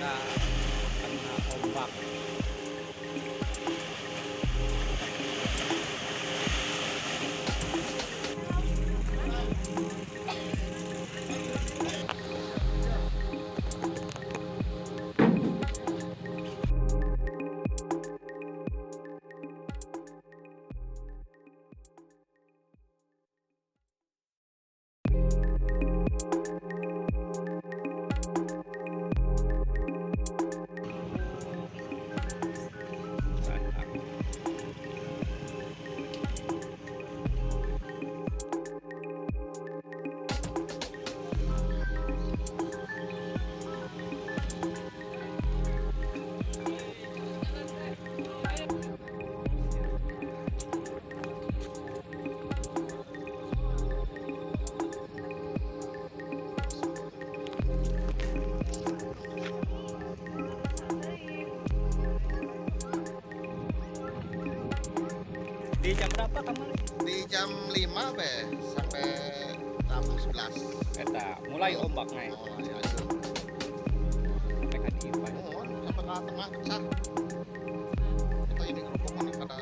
kita kena ombak. Di jam berapa kamu? Di jam 5 be sampai jam 11. Eta mulai ombak naik. Oh ya itu. Sampai ke di Oh, sampai ke tengah pecah. Kita ini kerupuk ini pada